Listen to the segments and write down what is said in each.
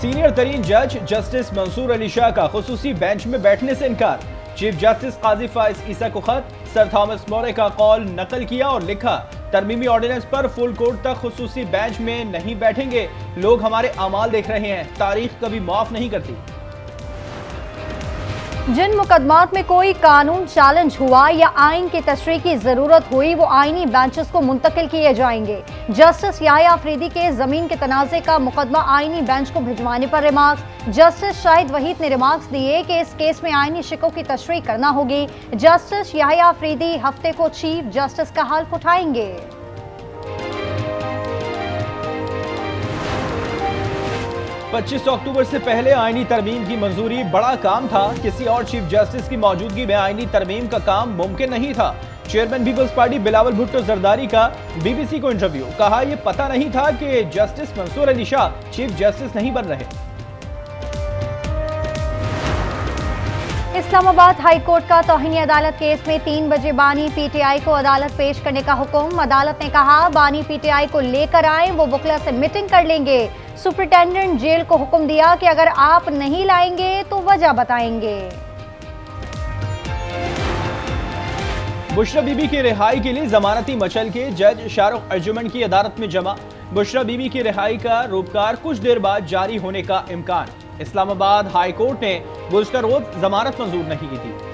Senior तरीन जज justice Mansoor Ali Shah का खुसूसी बेंच में बैठने से इनकार। चीफ जस्टिस काजी फाइज ईसा को खत, सर थॉमस मोरे का कॉल नकल किया और लिखा, तरमीमी ऑर्डिनेंस पर फुल कोर्ट तक खुसूसी बेंच में नहीं बैठेंगे। लोग हमारे अमाल देख रहे हैं, तारीख कभी माफ नहीं करती। जिन मुकदमात में कोई कानून चैलेंज हुआ या आइन की तशरीह की जरूरत हुई वो आइनी बेंचेस को मुंतकिल किए जाएंगे। जस्टिस याह्या अफरीदी के जमीन के तनाज़े का मुकदमा आइनी बेंच को भिजवाने पर रिमार्क्स। जस्टिस शाहिद वहीद ने रिमार्क्स दिए कि इस केस में आइनी शिकों की तशरीह करना होगी। जस्टिस याह्या अफरीदी हफ्ते को चीफ जस्टिस का हल्फ उठाएंगे। 25 अक्टूबर से पहले आईनी तरमीम की मंजूरी बड़ा काम था। किसी और चीफ जस्टिस की मौजूदगी में आईनी तरमीम का काम मुमकिन नहीं था। चेयरमैन पीपल्स पार्टी बिलावल भुट्टो जरदारी का बीबीसी को इंटरव्यू, कहा यह पता नहीं था कि justice Mansoor Ali Shah chief justice नहीं बन रहे। इस्लामाबाद हाई कोर्ट का तौहीन अदालत केस में 3 बजे बानी पीटीआई को अदालत पेश करने का हुक्म। अदालत ने कहा बानी पीटीआई को लेकर आए, वो वकला से मीटिंग कर लेंगे। सुपरिटेंडेंट जेल को हुक्म दिया कि अगर आप नहीं लाएंगे तो वजह बताएंगे। बुशरा बीबी की रिहाई के लिए जमानती मचल के जज शाहरुख अर्जुमन की अदालत में जमा। बुशरा बीबी की रिहाई का रोपकार कुछ देर बाद जारी होने का इम्कान। इस्लामाबाद हाई कोर्ट ने गुज़श्ता रोज जमानत मंजूर नहीं की थी।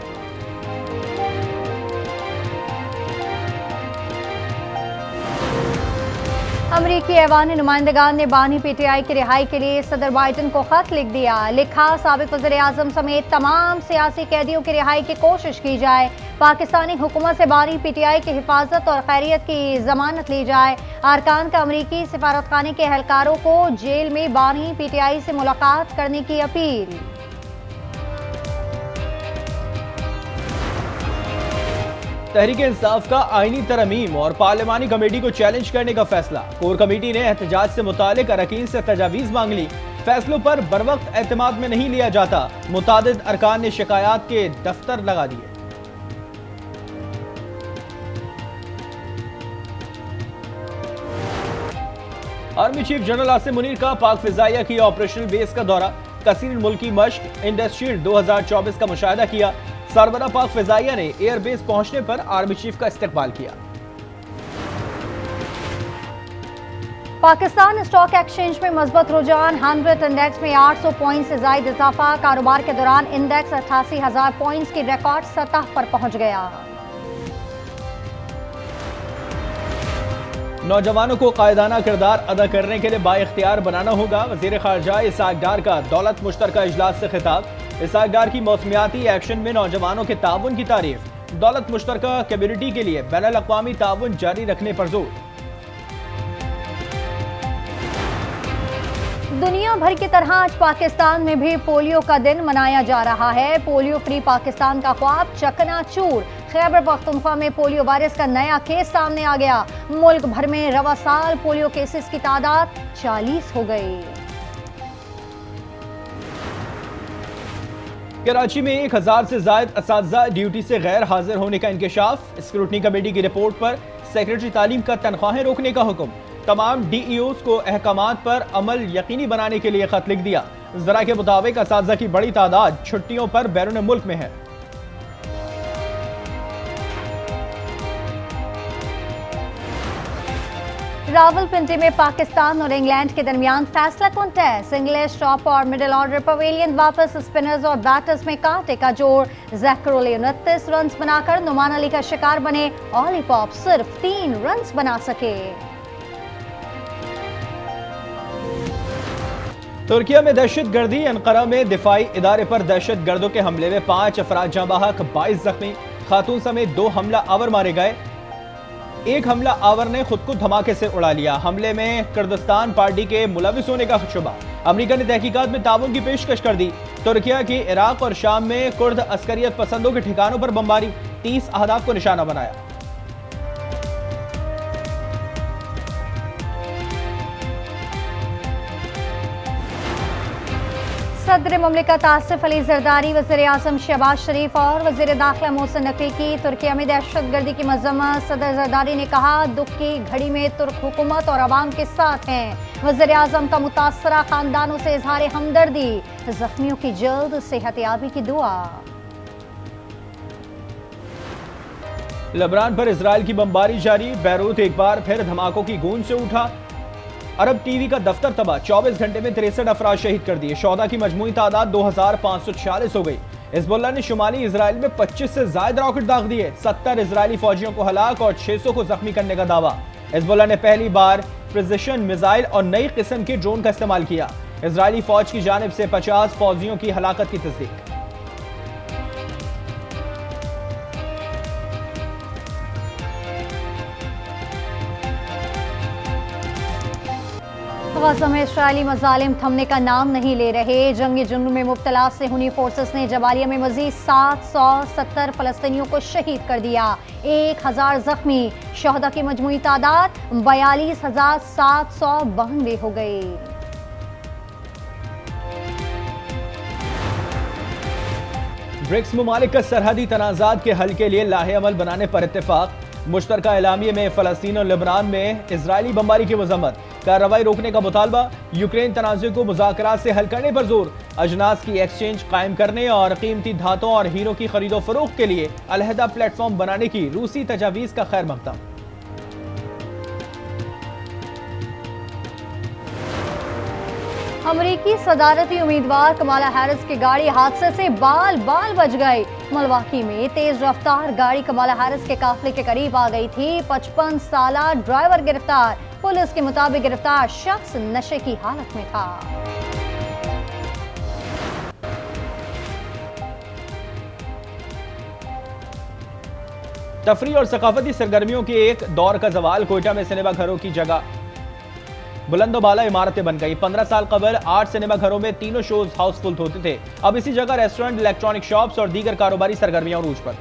अमरीकी ऐवान नुमाइंदगान ने बानी पीटीआई की रिहाई के लिए सदर बाइडन को खत लिख दिया। लिखा, साबिक वज़ीर आज़म समेत तमाम सियासी कैदियों की रिहाई की कोशिश की जाए। पाकिस्तानी हुकूमत से बानी पीटीआई की हिफाजत और खैरियत की जमानत ली जाए। अरकान का अमरीकी सिफारतखाने के एहलकारों को जेल में बानी पीटीआई से मुलाकात करने की अपील। तहरीक इंसाफ का आईनी तरमीम और पार्लिमानी कमेटी को चैलेंज करने का फैसला। कोर कमेटी ने एहतजाज से मुतालिक अरकान से तजावीज़ मांग ली। फैसलों पर बरवक्त एतमाद में नहीं लिया जाता। मुतादिद अरकान ने शिकायत के दफ्तर लगा दिए। Army chief general Asim Munir का पाक फिजाइया की ऑपरेशनल बेस का दौरा। कसीर मुल्की मश्क इंडस्ट्रील 2024 का मुशाहिदा किया। सरबरा पाक फिजाइया ने एयरबेस पहुंचने पर आर्मी चीफ का इस्तकबाल किया। पाकिस्तान स्टॉक एक्सचेंज में मजबूत रुझान। 100 इंडेक्स में 800 पॉइंट से ज्यादा इजाफा। कारोबार के दौरान इंडेक्स 88,000 पॉइंट्स की रिकॉर्ड सतह पर पहुंच गया। नौजवानों को कायदाना किरदार अदा करने के लिए बाइख्तियार बनाना होगा। वजीर खारजा इसाक डार का दौलत मुश्तरका इजलास से खिताब। इसाक डार की मौसमियाती एक्शन में नौजवानों के ताउन की तारीफ। दौलत मुश्तरका कम्युनिटी के लिए बैनुल अक़वामी ताउन जारी रखने पर जोर। दुनिया भर की तरह आज पाकिस्तान में भी पोलियो का दिन मनाया जा रहा है। पोलियो फ्री पाकिस्तान का ख्वाब चकनाचूर। खैबर पख्तूनख्वा में पोलियो वायरस का नया केस सामने आ गया। मुल्क भर में रवा साल पोलियो केसेस की तादाद 40 हो गई। कराची में 1000 से ज्यादा असातिज़ा ड्यूटी से गैर हाजिर होने का इंकशाफ। स्क्रूटनी कमेटी की रिपोर्ट पर सेक्रेटरी तालीम का तनख्वाहें रोकने का हुक्म। तमाम डीईओज को अहकामात पर अमल यकीनी बनाने के लिए खत लिख दिया। जरा के मुताबिक असातिज़ा की बड़ी तादाद छुट्टियों पर बैरून मुल्क में है। रावलपिंडी में पाकिस्तान और इंग्लैंड के दरमियान फैसला कुन टेस्ट। इंग्लिश टॉप और मिडिल ऑर्डर पवेलियन वापस। स्पिनर्स और बैटर्स में कांटे का जोड़। जैकरोल 29 रन बनाकर नुमान अली का शिकार बने। ऑली पॉप सिर्फ 3 रन बना सके। तुर्किया में दहशत गर्दी। अनकरा में दिफाई इदारे पर दहशत गर्दों के हमले में 5 अफराद जाँ बहक, 22 जख्मी। खातून समेत 2 हमला आवर मारे गए। एक हमला आवर ने खुद को धमाके से उड़ा लिया। हमले में कुर्दिस्तान पार्टी के मुलविस होने का शुबा। अमेरिका ने तहकीकात में ताउन की पेशकश कर दी। तुर्किया की इराक और शाम में कुर्द अस्करियत पसंदों के ठिकानों पर बमबारी। 30 अहदाफ को निशाना बनाया। सदर ममलिकत आसिफ अली जरदारी, वज़ीर आज़म शहबाज शरीफ और वज़ीर दाखिला मोहसिन नकवी की तुर्किया में दहशतगर्दी की मज़म्मत। सदर जरदारी ने कहा, दुख की घड़ी में तुर्क हुकूमत और अवाम के साथ हैं। वज़ीर आज़म का मुतासरा खानदानों से इजहार हमदर्दी, जख्मियों की जल्द सेहतयाबी की दुआ। लेबनान पर इजराइल की बमबारी जारी, बैरूत एक बार फिर धमाकों की गूंज से उठा। अरब टीवी का दफ्तर तबाह, 24 घंटे में 63 अफराद शहीद कर दिए। शोहदा की मजमूई तादाद 2546 हो गई। हिजबुल्लाह ने शुमाली इजराइल में 25 से ज्यादा रॉकेट दाग दिए। 70 इजरायली फौजियों को हलाक और 600 को जख्मी करने का दावा। हिजबुल्लाह ने पहली बार प्रिसिशन मिसाइल और नई किस्म के ड्रोन का इस्तेमाल किया। इजरायली फौज की जानिब से 50 फौजियों की हलाकत की तस्दीक। गज़ा में इस्राएली मज़ालिम थमने का नाम नहीं ले रहे। जंगी जुनून में मुब्तला सेहूनी फोर्सेस ने जबालिया में मज़ीद 770 फ़लस्तीनियों को शहीद कर दिया। 1000 जख्मी। शहदा की मजमूई तादाद 42,792 हो गई। ब्रिक्स मुमालिक का सरहदी तनाज़ात के हल के लिए लाहे अमल बनाने पर इत्तेफाक। मुश्तरका एलामिये में फ़लस्तीन और लेबनान में इजरायली बमबारी की मज़म्मत। कार्रवाई रोकने का मुतालबा। यूक्रेन तनाज़े को मुज़ाकरात से हल करने पर जोर। अजनास की एक्सचेंज कायम करने और कीमती धातों और हीरों की खरीदो फरोख्त के लिए अलहदा प्लेटफॉर्म बनाने की रूसी तजावीज़ का खैर मकदम। अमरीकी सदारती उम्मीदवार कमाला हैरिस की गाड़ी हादसे से बाल बाल बच गई। मिल्वाकी में तेज रफ्तार गाड़ी कमाला हैरिस के काफिले के करीब आ गई थी। 55 साला ड्राइवर गिरफ्तार। पुलिस के मुताबिक गिरफ्तार शख्स नशे की हालत में था। तफरी और सकाफती सरगर्मियों के एक दौर का जवाल। कोयटा में सिनेमा घरों की जगह बुलंदोबाला इमारतें बन गई। 15 साल कबल 8 सिनेमा घरों में तीनों शोज हाउसफुल होते थे। अब इसी जगह रेस्टोरेंट, इलेक्ट्रॉनिक शॉप्स और दीगर कारोबारी सरगर्मियां उरूज पर।